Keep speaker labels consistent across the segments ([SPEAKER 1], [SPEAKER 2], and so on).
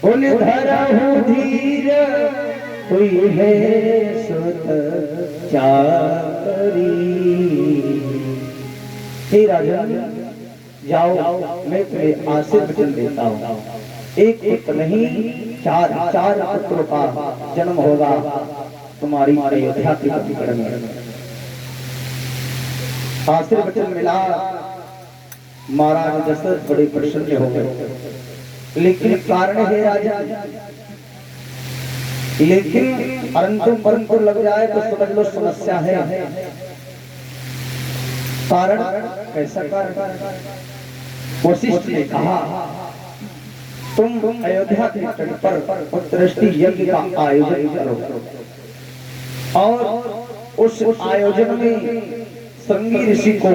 [SPEAKER 1] बोले धरहु धीर हुई है सुत चाकरी। हे राजा जाओ, मैं तुम्हें आशीर्वचन देता हूँ। एक पुत्र नहीं, चार पुत्रों का जन्म होगा तुम्हारी अयोध्या के पतिकड़ में। आशीर्वचन मिला, महाराज दशरथ बड़े प्रसन्न हो गए। लेकिन कारण है राजा, लेकिन परंतु लग जाए तो समझ लो समस्या है। कारण कैसा कारण? वशिष्ठ ने कहा तुम अयोध्या के तट पर उत्तरष्टि यज्ञ का आयोजन करो और उस आयोजन में संगी ऋषि को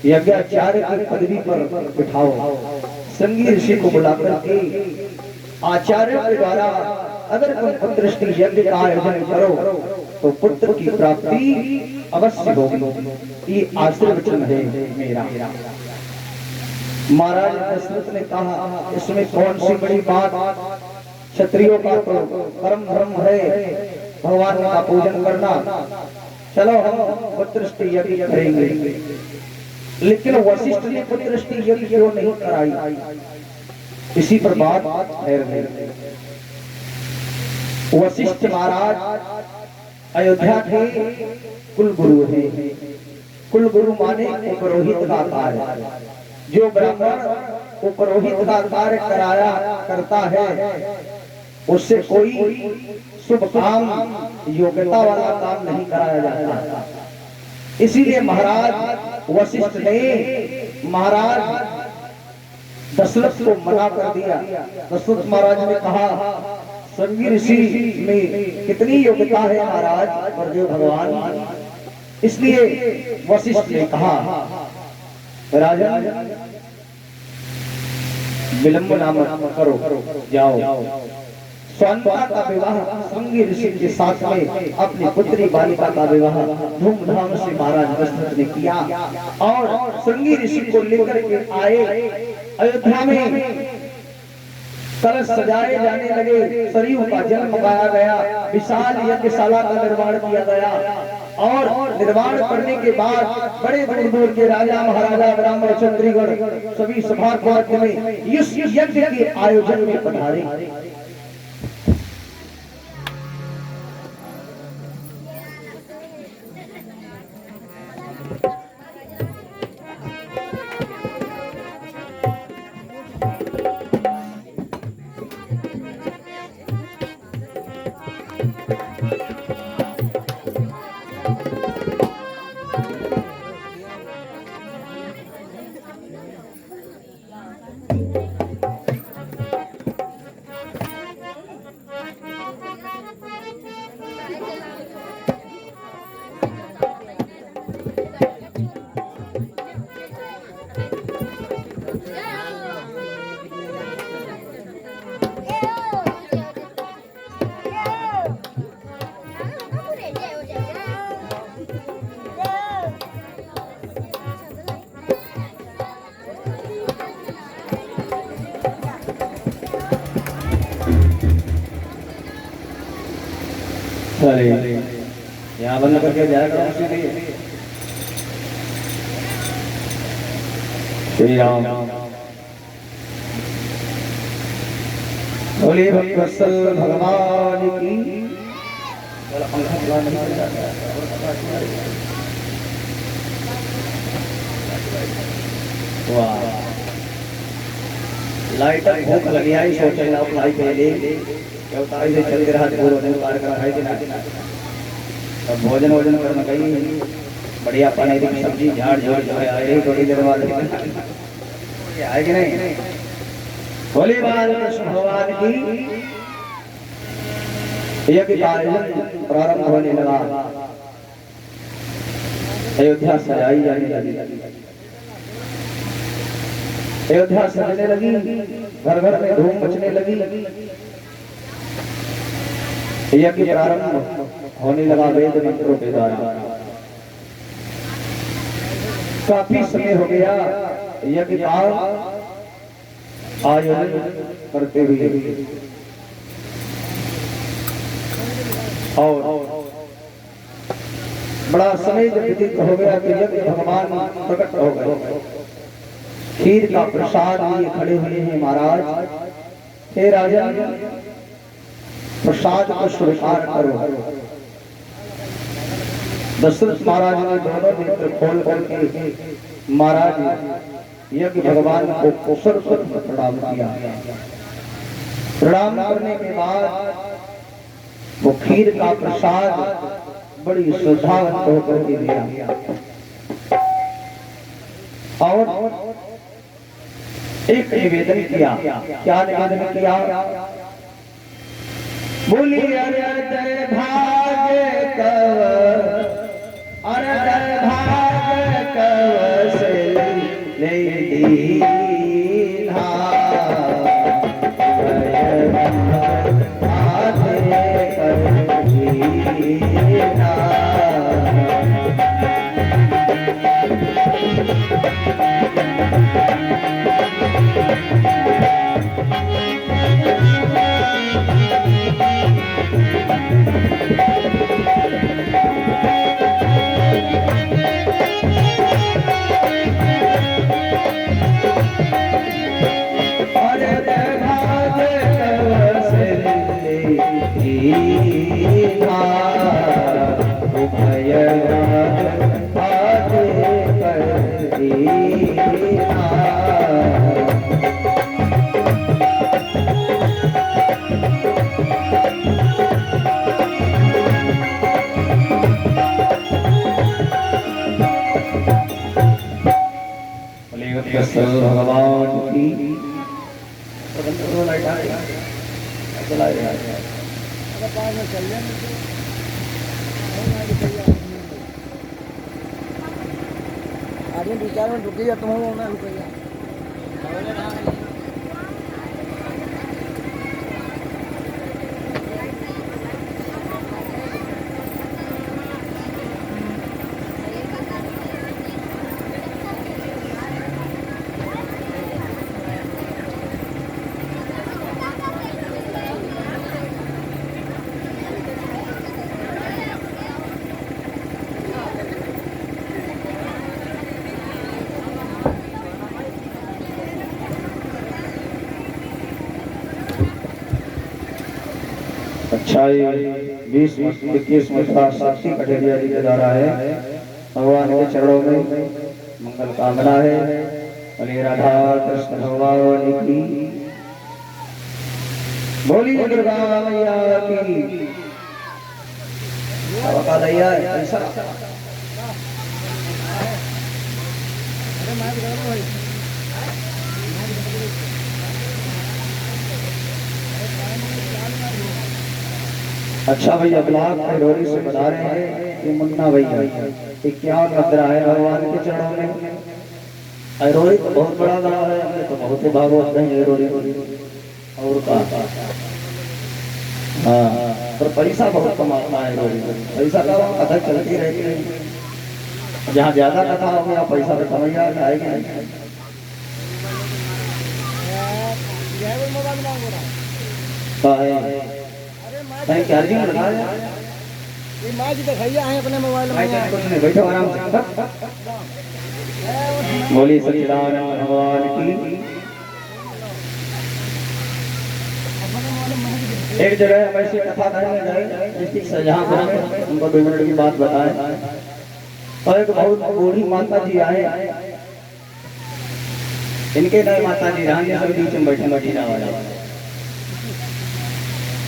[SPEAKER 1] यज्ञाचार्य की पदवी पर बिठाओ। संगी ऋषि को बुलाकर के आचार्य के द्वारा अगर तुम पुत्रष्टि यज्ञ का आयोजन करो तो पुत्र की प्राप्ति अवश्य होगी। ये आशीर्वचन है मेरा। महाराज दशरथ ने कहा इसमें कौन सी बड़ी बात, क्षत्रियों का तो परम धर्म है भगवान का पूजन करना। चलो हम पुत्रष्टि यज्ञ करेंगे। लेकिन वशिष्ठ ने पुत्रष्टि यज्ञ क्यों नहीं कराई? इसी पर बात ठहर गई। वशिष्ठ महाराज अयोध्या के कुल गुरु हैं। कुल गुरु माने पुरोहित का कार्य। जो ब्राह्मण पुरोहित का कार्य कराया करता है उससे कोई शुभ काम, योग्यता वाला काम नहीं कराया जाता। इसीलिए महाराज वशिष्ठ ने महाराज दशरथ को मना कर दिया। दशरथ महाराज ने कहा संगी ऋषि में कितनी योग्यता है महाराज और जो भगवान। इसलिए वशिष्ठ ने कहा राजा विलंब ना मत करो, जाओ। स्वांता का विवाह संगी ऋषि के साथ में अपनी पुत्री बालिका का विवाह धूमधाम से महाराज दशरथ ने किया और संगी ऋषि को लेकर के आए। अयोध्या में कलश सजाए जाने लगे, सरयू का जल मंगाया गया, विशाल यज्ञशाला का निर्माण किया गया और निर्माण करने के बाद बड़े बड़े दूर के राजा महाराजा ब्राह्मण क्षत्रियगण सभी सभा के मध्य में इस यज्ञ के आयोजन में पधारे। यहाँ बंद करके जाएगा श्री राम। बोले भक्तवत्सल भगवान की। वाह लाइट भूख लगी आई सोचे ना भाई पहले क्या उतारी से चलते रहा पूरा दिन पार कर खाई देना अब भोजन वोजन करना कहीं बढ़िया पानी की सब्जी झाड़ झाड़ जो है आए थोड़ी देर बाद आए कि नहीं बोली बाल कृष्ण भगवान की यज्ञ कार्य प्रारंभ होने लगा अयोध्या सजाई जाने लगी अयोध्या सजने लगी घर घर में धूम मचने लगी यज्ञ प्रारंभ होने लगा वेद मंत्रों के द्वारा काफी समय हो गया यज्ञ का आयोजन करते हुए और बड़ा समय जब व्यतीत हो गया कि यज्ञ भगवान प्रकट हो गए खीर का प्रसाद लिए खड़े हुए हैं महाराज हे राजा प्रसाद को स्वीकार करो दशरथ महाराज ने दोनों नेत्र खोल करके महाराज यज्ञ भगवान को कुशल प्रणाम किया प्रणाम करने के बाद वो खीर का प्रसाद बड़ी श्रद्धावंत होकर के दिया और एक निवेदन किया क्या निवेदन किया बोली अरे जय भाग्य कव अरे जय भाग्य कव से ले दीना आधे कर दीना भगवान की
[SPEAKER 2] आदमी 2-4 मिनट रुकिएगा तुम ना रुकिएगा
[SPEAKER 1] अच्छा ये 20-21 का साक्षी कठेरिया जी के द्वारा है भगवान के चरणों में मंगल कामना है बोली राधा कृष्ण भगवान की बोली दुर्गा मैया की का दैया ऐसा अच्छा भैया ब्लॉक रोरी से बता रहे हैं कि मुन्ना भैया क्या मुद्रा है भगवान के चरणों में रोरी तो बहुत बड़ा गाँव है हमने तो बहुत ही भागवत नहीं है रोरी और का हाँ पर पैसा बहुत कमाता है रोरी पैसा का कथा चलती रहती है जहाँ ज्यादा कथा हो गया पैसा तो समझ आएगी नहीं चार्जिंग लगा दे
[SPEAKER 2] ये मां जी दिखाइए हैं अपने मोबाइल में
[SPEAKER 1] कुछ नहीं बैठो आराम से बोली सच्चिदानंद भगवान की एक जगह हम ऐसी कथा करने गए डिस्ट्रिक्ट शाहजहां उनको 2 मिनट की बात बताएं और एक बहुत बूढ़ी माता जी आए इनके नए माता जी रानी सब बीच में बैठे मदीना वाले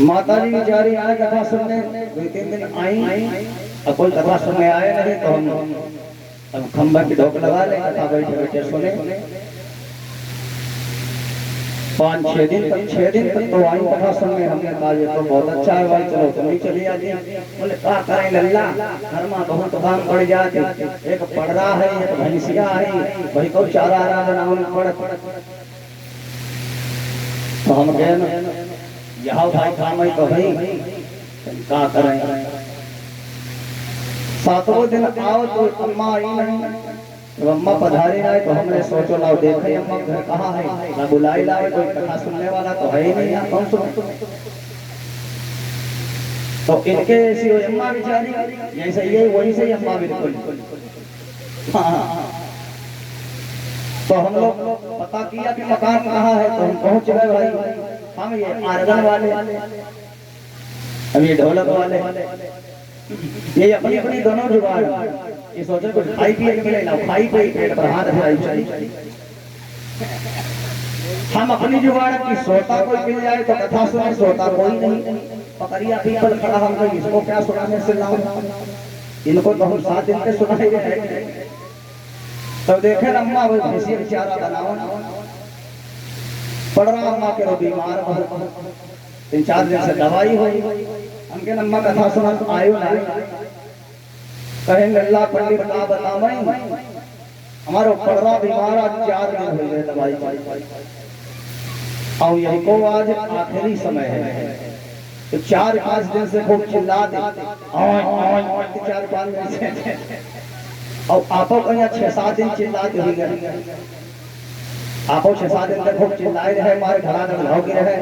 [SPEAKER 1] माता जी बेचारी आए कथा सुनने, 2-3 दिन आई, अब कोई कथा सुनने आए नहीं तो हम अब खंबा की ढोक लगा ले, कथा बैठे बैठे सुने। 5-6 दिन तक तो आई कथा सुनने। हमने कहा ये तो बहुत अच्छा है भाई, चलो तुम भी चली आती। बोले क्या करें लल्ला, घर में बहुत काम पड़ जाते, एक पड़रा है, एक भैंसिया है, भाई को चारा बनाने पड़। तो हम कहे यहाँ भाई काम है तो भाई क्या करें। 7वें दिन आओ तो अम्मा आई नहीं। जब अम्मा पधारी आए तो हमने सोचो लाओ देखे अम्मा घर कहाँ है, ना बुलाई लाए, कोई कथा सुनने वाला तो है ही नहीं, यहाँ कौन सुने। तो इनके ऐसी अम्मा बेचारी जैसे ये वही से अम्मा बिल्कुल। हाँ। तो हम लोग पता किया कि मकान कहाँ है, तो हम पहुंच गए भाई। हम ये आरगन वाले, हम ये ढोलक वाले, ये अपनी अपनी दोनों जुगाड़। ये सोचे कुछ खाई पिए के मिले ना, खाई पे पेट पर हाथ रखाई। हम अपनी जुगाड़ की सोता कोई मिल जाए तो कथा सुने, सोता कोई नहीं। पकड़िया पीपल खड़ा, हम लोग इसको क्या सुनाने से लाऊं, इनको तो हम 7 दिन से सुनाए रहे। तो देखे अम्मा वो भैंसी चारा बनाओ, पड़ रहा अम्मा के बीमार, 3-4 दिन से दवाई हुई। हमके अम्मा कथा सुना आयो ना, कहे लल्ला पंडित का बतावे हमारो पड़रा बीमार, आज 4 दिन हो गए दवाई। और यही को आज आखिरी समय है, तो 4-5 दिन से खूब चिल्ला दे, 4-5 दिन से। और आपो कहीं 6-7 दिन चिल्लाते हुई गए, आपो 6-7 दिन तक खूब चिल्लाए रहे, हमारे घरा भागी रहे।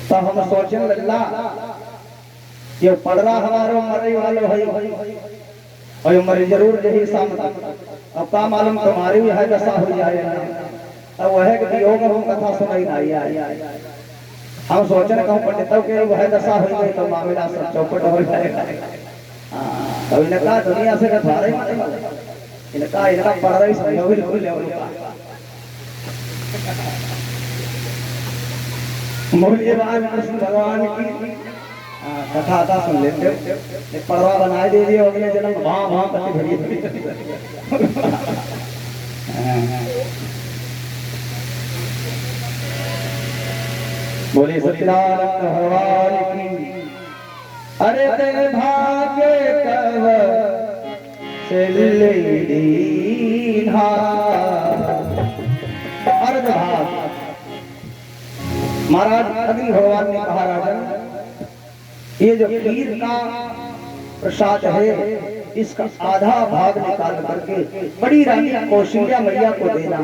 [SPEAKER 1] तो हम सोचे लल्ला ये पड़रा हमारो मरे वालो है, और मरे जरूर यही सामने। अब का मालूम तुम्हारी भी है दशा हो जाए, अब वह कि योग हम कथा सुनाई नहीं। हम सोचे कहूँ पंडितों के वह दशा हो गई तो मामला सब चौपट हो जाएगा। तो इनका दुनिया से कथा रही, इनका पड़ रही समझो बिल्कुल बोलिए कृष्ण भगवान की कथा था सुन लेते। एक पड़वा बनाए दे दिए अगले जन्म वहां वहां कति भरी। बोले सत्यनारायण भगवान की। अरे तेरे भाग्य कव से दीना अर्ध भाग। महाराज अग्नि भगवान ने कहा राजन ये जो खीर का प्रसाद है इसका आधा भाग निकाल करके बड़ी रानी कौशल्या मैया को देना,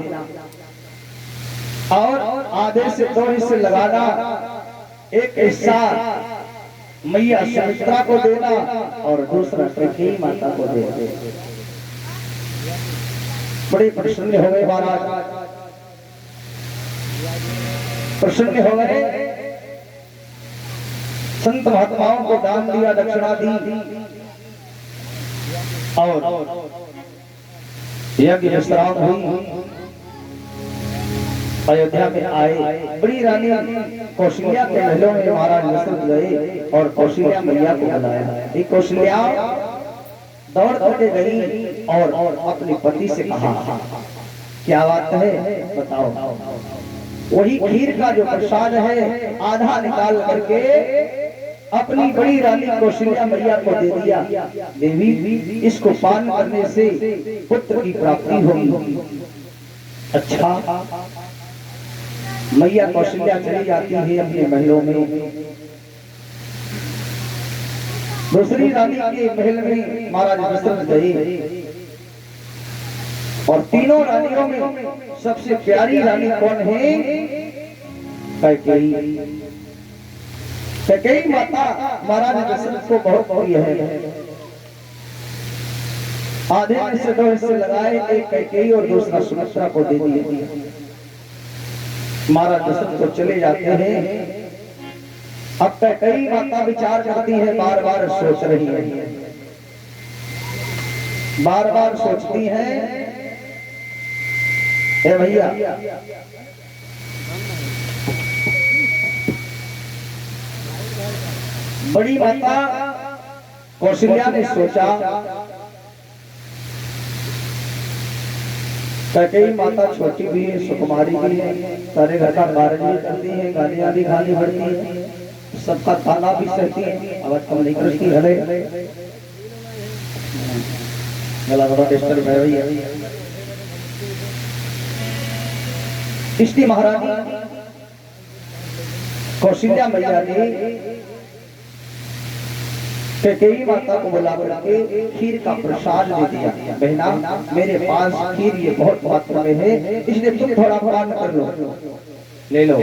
[SPEAKER 1] और आधे से 2 हिस्से लगाना, एक हिस्सा मैया सुमित्रा को देना और दूसरा कैकेयी माता को देना। बड़े प्रसन्न हो गए महाराज, प्रसन्न हो गए। संत महात्माओं को दान दिया, दक्षिणा दी, और यज्ञ विश्राम हुई। अयोध्या में आए, बड़ी रानी कौशल्या के महलों में महाराज दशरथ गए और कौशल्या मैया को बुलाया। कौशल्या दौड़ करके गई और अपने पति से कहा क्या बात है बताओ। वही खीर का जो प्रसाद है आधा निकाल करके अपनी बड़ी रानी कौशल्या मैया को दे दिया। देवी इसको पान करने से पुत्र की प्राप्ति होगी। अच्छा, मैया कौशल्या चली जाती है अपने महलों में। दूसरी रानी के महल में महाराज दशरथ गए, और तीनों रानियों में सबसे प्यारी रानी कौन है? कैकेयी। कैकेयी माता महाराज दशरथ को बहुत प्रिय है। आधे में से 2 हिस्से लगाए, एक कैकेयी और दूसरा सुमित्रा को दे दिए। महाराज दशरथ को चले जाते हैं। अब कैकेयी माता विचार करती है, बार बार सोच रही है, बार बार सोचती है हे भैया, बड़ी माता कौशल्या ने सोचा, कैकेयी माता छोटी भी है, सुकुमारी भी है, सारे घर का कार्य भी करती है, गालियां भी खानी पड़ती है, सबका ताना भी सहती है, आवाज कम नहीं करती। हले गला थोड़ा डिस्टर्ब है भैया। इसलिए महारानी कौशल्या मैया ने कैकेयी माता को बुला करके खीर का प्रसाद दे दिया। बहना, मेरे पास खीर ये बहुत मात्रा में है, इसलिए तुम थोड़ा पान कर लो, ले लो।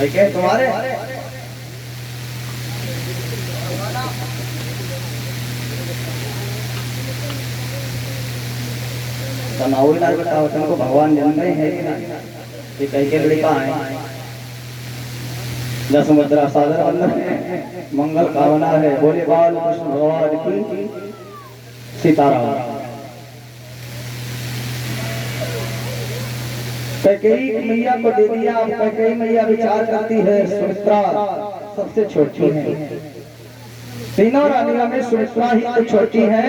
[SPEAKER 1] क्या तुम्हारे तनाव ना बताओ, तुमको भगवान जानते हैं कि नहीं? ये कई लड़का है, दस मुद्रा सादर वंदन मंगल कामना है, बोले बाल कृष्ण भगवान की सीताराम। कैकेयी मैया को दे दिया। कैकेयी मैया विचार करती है, सुमित्रा सबसे छोटी है, तीनों रानियों में सुमित्रा ही तो छोटी है,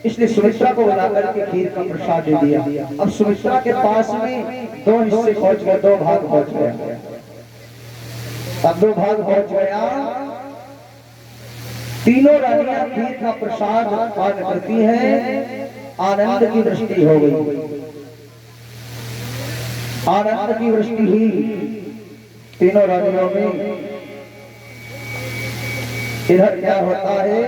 [SPEAKER 1] इसलिए सुमित्रा को बुला करके खीर का प्रसाद दे दिया। अब सुमित्रा के पास में दो हिस्से पहुंच गए, दो भाग पहुंच गया। अब दो भाग पहुंच गया, तीनों रानियां खीर का प्रसाद पान करती हैं, आनंद की वृष्टि हो गई, आनंद की वृष्टि हुई तीनों रानियों में। इधर क्या होता है,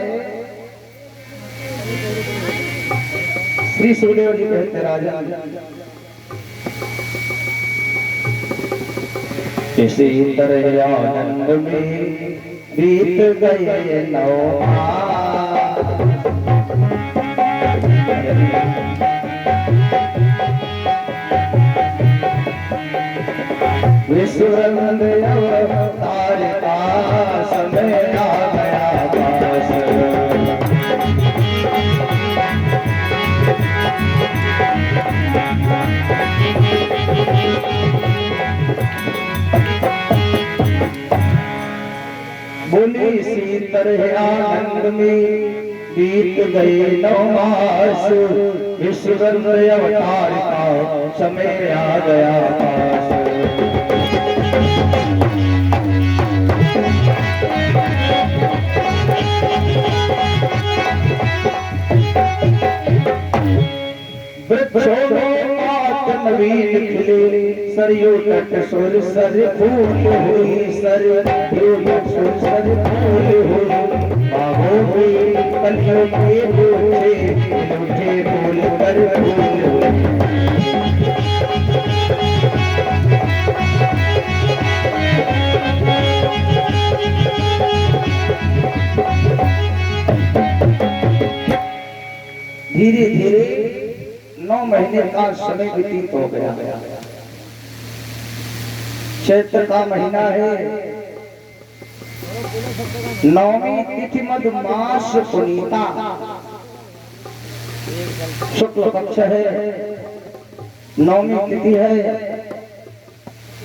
[SPEAKER 1] श्री सुखदेव जी कहते राजन, इसी तरह आनंद में बीत गए 9 माह, विश्वनंद अवतार का समय आ गया पास। बोली इसी तरह आनंद में बीत गए 9 मास, ईश्वर अवतार का समय आ गया पास। नवीन खिले सरयू तट सुर सर फूल हुई, सरयू तट सुर सर फूल हुई, बाहों में कलियों के बूटे उठे फूल पर फूल। धीरे धीरे 9 महीने का समय व्यतीत हो गया। चैत्र का महीना है, 9वीं तिथि मध्य मास पुनीता, शुक्ल पक्ष है, 9वीं तिथि है।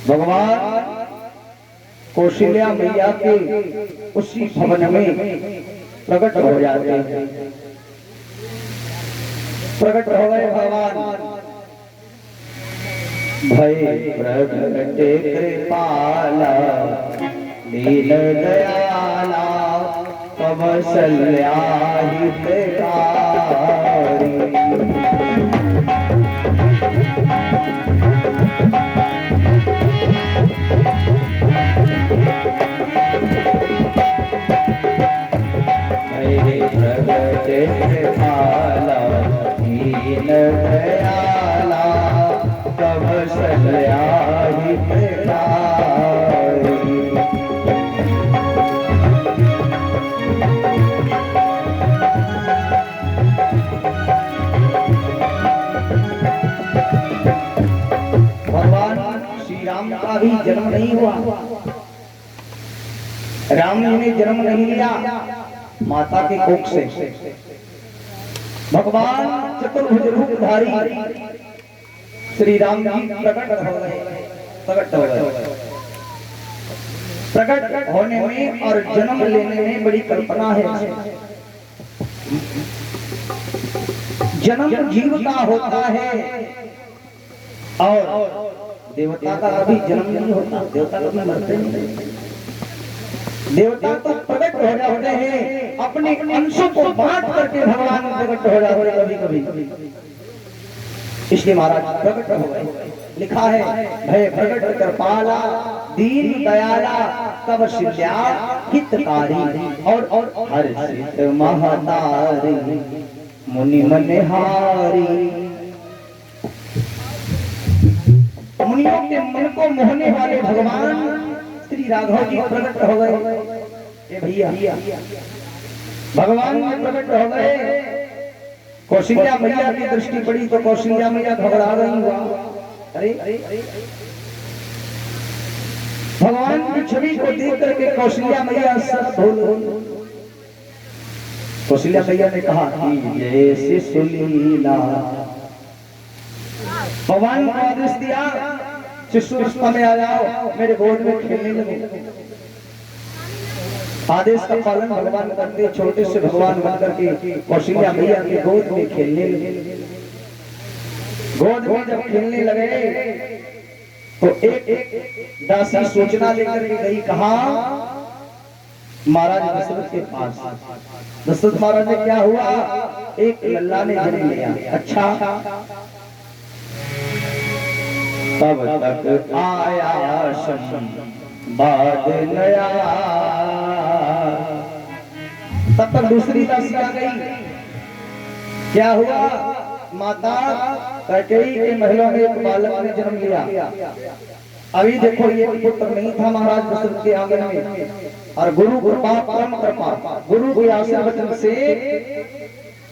[SPEAKER 1] भगवान कौशल्या मैया के उसी भवन में प्रकट हो जाते हैं। प्रकट हो गए भगवान, भय प्रगट कृपाला दीन दयाला कौशल्या हितकारी। भय प्रगट कृपाला दीन दयाला कौशल्या हितकारी। भगवान श्री राम का भी जन्म नहीं हुआ, राम जी ने जन्म नहीं लिया माता के कोख से, भगवान चतुर्भुज रूपधारी श्री राम जी प्रकट हो गए। प्रकट होने में और जन्म लेने में बड़ी कल्पना है। जन्म जीव का होता है और देवता का अभी जन्म नहीं होता। देवता कभी मरते नहीं। देवता तो प्रकट हो जाते हैं, अपने अंशों को बांट करके भगवान प्रकट हो जाते हैं कभी कभी। इसलिए महाराज प्रकट हो गए। लिखा है भय प्रकट कृपाला दीन दयाला कवशिल्या हितकारी और हर्षित महतारी मुनि मनहारी। मुनियों के मन को मोहने वाले भगवान श्री राघव जी प्रकट हो गए। ये भैया भगवान में प्रकट हो गए। कौशल्या मैया की दृष्टि पड़ी तो कौशल्या मैया घबरा गई। हुआ अरे भगवान की छवि को देख करके कौशल्या मैया सर धो। कौशल्या मैया ने कहा कि जैसे सुलीला। भगवान को आदेश दिया शिशु रिश्ता में आ जाओ, मेरे गोद में खेलने लगे। आदेश का पालन भगवान करते छोटे से भगवान बन करके कौशल्या मैया के गोद में खेलने लगे। गोद में जब खेलने लगे तो एक दासी सूचना लेकर के गई। कहा महाराज दशरथ के पास। दशरथ महाराज ने क्या हुआ, एक लल्ला ने जन्म लिया। अच्छा तब तक आया बाद नया। तब तक दूसरी दासी आ गई। क्या हुआ, माता कैकेयी के महलों में एक बालक ने जन्म लिया। अभी देखो ये पुत्र नहीं था महाराज दशरथ के आंगन में, और गुरु कृपा परम कृपा गुरु के आशीर्वाद से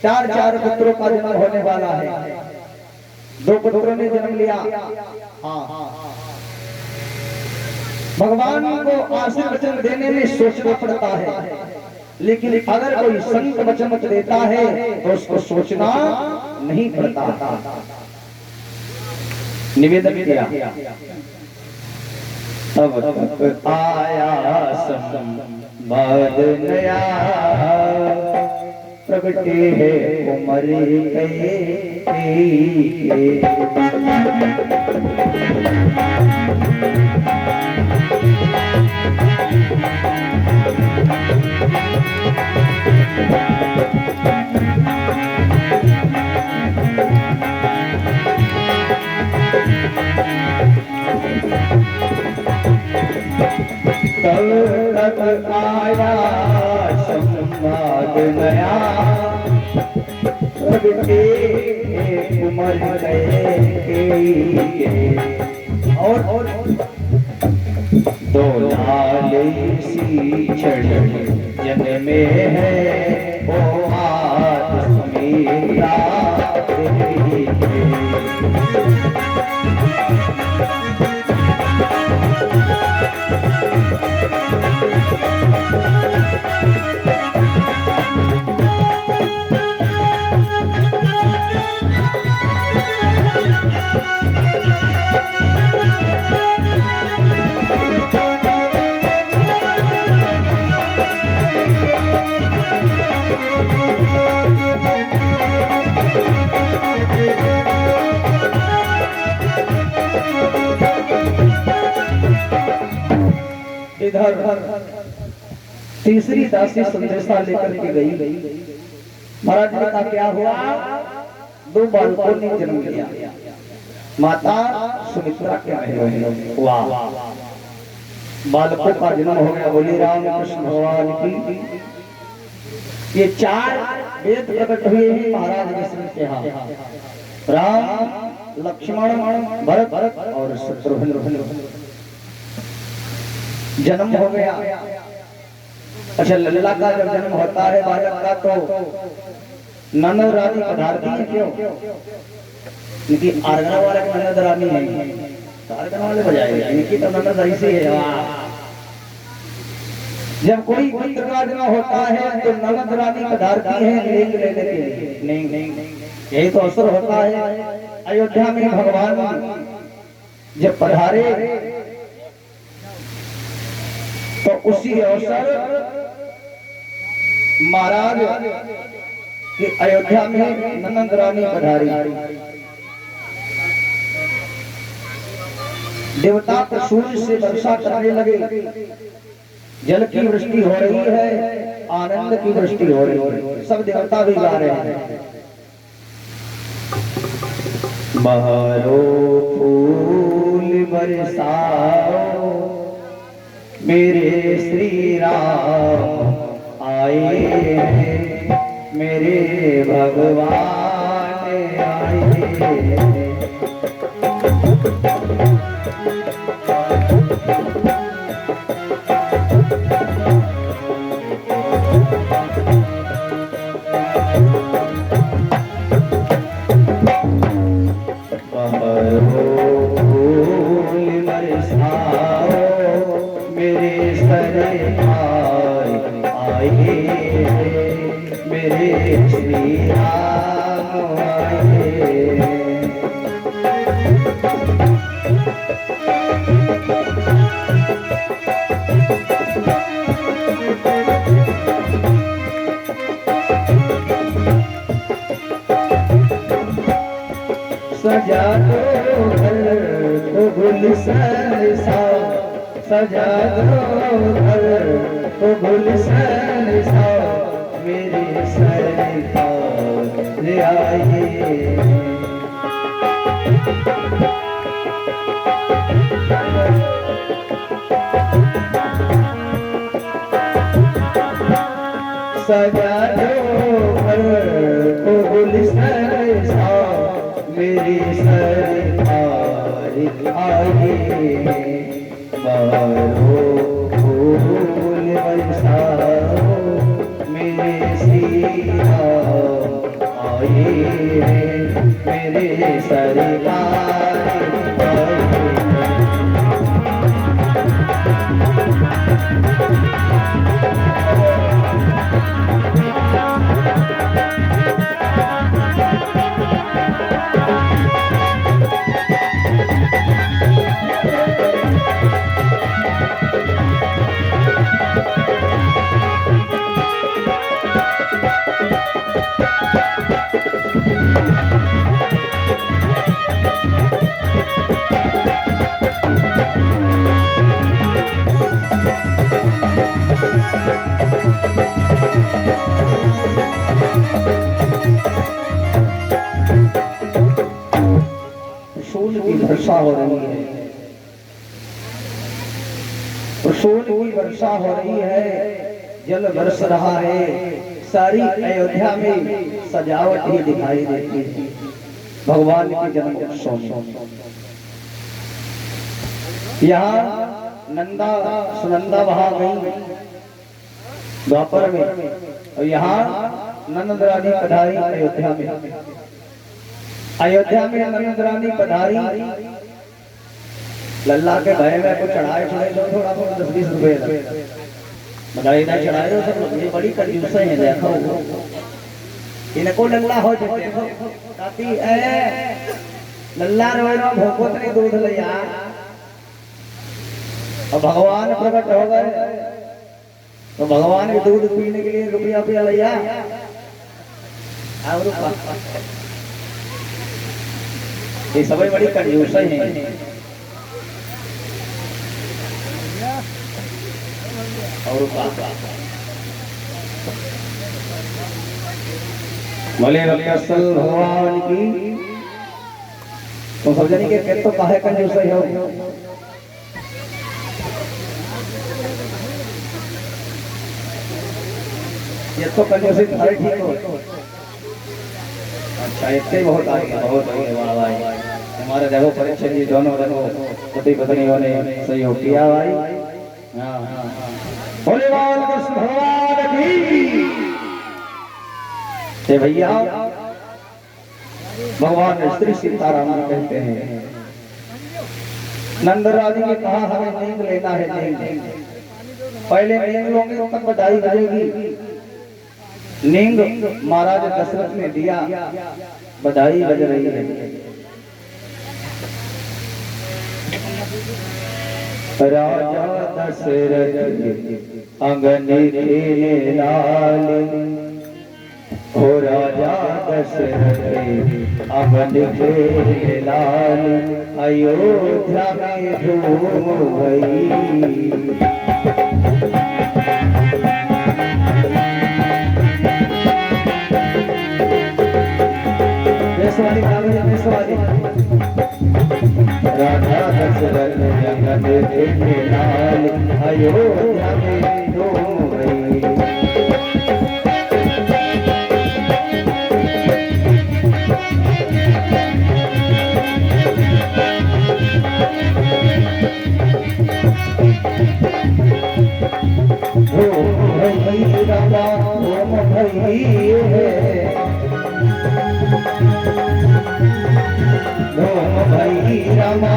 [SPEAKER 1] चार पुत्रों का जन्म होने वाला है। 2 पुत्रों ने जन्म लिया। भगवान को आशीर्वचन देने में सोचना पड़ता है, लेकिन अगर कोई संत वचन देता है तो उसको सोचना नहीं पड़ता। निवेदन किया तब तक आया संवाद नया। प्रगटे है उमर तब आया संवाद नया। प्रगटे उमर और दो लाल सी चढ़ जन में है ओ हाथ मेरा। इधर तीसरी दासी संदेशा लेकर के गई। महाराज ने कहा क्या हुआ, 2 बालकों ने जन्म लिया। माता सुमित्रा के महलों में। वाह, बालकों का जन्म हो गया। बोली राम कृष्ण भगवान की। ये 4 वेद प्रकट हुए हैं महाराज दशरथ के यहाँ। राम लक्ष्मण भरत और शत्रुघ्न जन्म हो गया। अच्छा, लल्ला का जब जन्म होता है बालक का तो ननद रानी पधारती है। क्यों? क्योंकि आरगना वाले ननद रानी है, आरगना वाले बजाएंगे, इनकी तो ननद ऐसी है। जब कोई पुत्र का जन्म होता है तो ननद रानी पधारती है नींद लेने के लिए। नहीं, यही तो अवसर होता है। अयोध्या में भगवान जब पधारे तो उसी अवसर महाराज कि अयोध्या में ननद रानी पधारी। देवता त्रिशूल से वर्षा करने लगे, जल की वृष्टि हो रही है, आनंद की वृष्टि हो रही है, सब देवता भी गा रहे हैं। बहारो फूल बरसाओ मेरे श्री राम आए हैं, मेरे भगवान आए हैं। मेरे श्री राम आए। सजा दो घर को गुलशन सा, सजा दो घर को गुलशन सा, मेरे सरकार आइए। सजा दो घर को गुलशन सा, मेरी सरकार आइए। बारो फूल बरसाओ मेरे श्री राम आए, मेरे सरकार आए। वर्षा हो रही है, फूल की वर्षा हो रही है, जल बरस रहा है, सारी अयोध्या में सजावट ही दिखाई देती है भगवान के जन्मोत्सव में। यहाँ नंदा सुनंदा बहा गई द्वापर में, और यहाँ नंद रानी पधारी अयोध्या में। अयोध्या में नंद रानी पधारी, लल्ला के भय में कुछ चढ़ाए थोड़ा 10-20 रुपए बताइए ना चढ़ाए हो सब। ये बड़ी कंजूस है, देखो इनको लल्ला हो देखो ताती ए लल्ला रोना भोगवत नहीं दूध लिया, और भगवान प्रकट हो गए तो भगवान के दूध पीने के लिए रुपया पिया लिया। ये सब बड़ी कंजूस है। और भले रसल भगवान की तो सब जनी के तो काहे कंजूस है हो। ये तो कंजूसी थारी ठीक हो। अच्छा इतने बहुत आगे वाह भाई, हमारे देखो परीक्षा जी दोनों पति पत्नियों ने सहयोग किया भाई। हाँ बोले कृष्ण भगवान की भैया। भगवान श्री सीताराम कहते हैं नंद रानी ने कहा हमें नींद लेना है, नींद पहले नींग लोगे तब बधाई बजेगी। नींग महाराज दशरथ ने दिया, बधाई बज रही है। राजा दशरथ अंगन खेले लाल, हो राजा दशरथ अंगन खेले लाल, अयोध्या में धूम गई। राजा दशरथ अंगन खेले लाल, अयोध्या में धूम गई। रामा ओम भई है, ओम भई रामा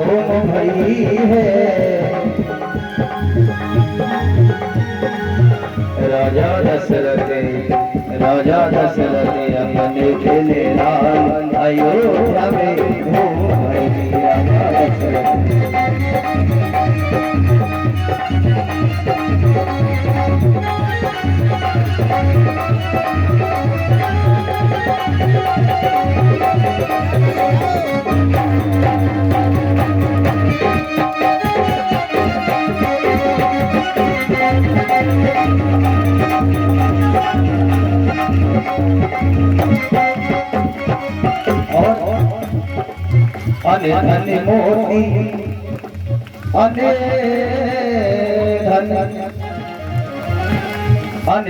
[SPEAKER 1] ओम भई है। राजा दशरथ अंगन खेले लाल, अयोध्या में धूम भई। राजा दशरथ अने धन मोती अने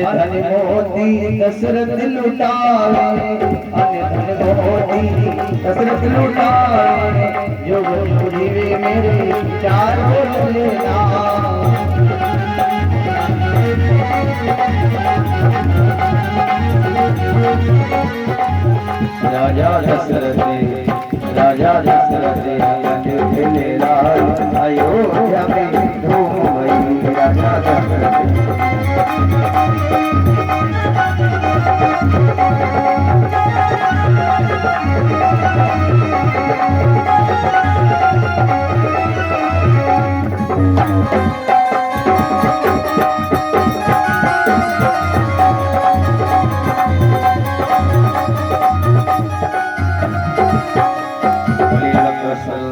[SPEAKER 1] धन मोती दशरथ लुटाए, अने धन मोती दशरथ लुटाए, जो जीवे मेरे चारों लेना। राजा दशरथ अंगन खेले लाल, अयोध्या में धूम गई। राजा दशरथ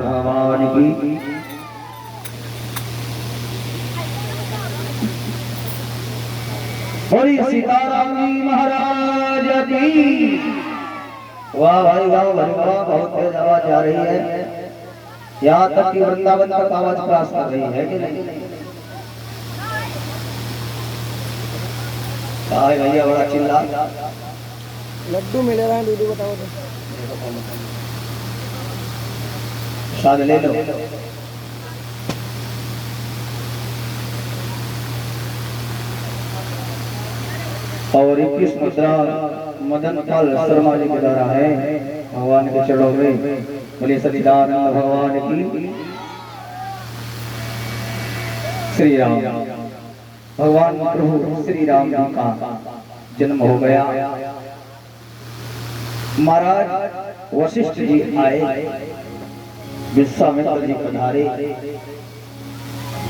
[SPEAKER 1] भगवान की। बोली सीताराम जी महाराज की। वाह भाई वाह, बहुत तेज आवाज आ रही है, यहाँ तक कि वृंदावन तक आवाज क्रॉस कर रही है कि नहीं? भैया बड़ा चिल्ला।
[SPEAKER 2] लड्डू मिलेगा दीदी, बताओ तो।
[SPEAKER 1] शाद ले लो। और 21 मुद्रा मदन पाल शर्मा जी के द्वारा है, भगवान के चरणों में। बोले सच्चिदानंद भगवान की। श्री राम भगवान प्रभु श्री राम जी का जन्म हो गया। महाराज वशिष्ठ जी आए, विश्वामित्र जी पधारे।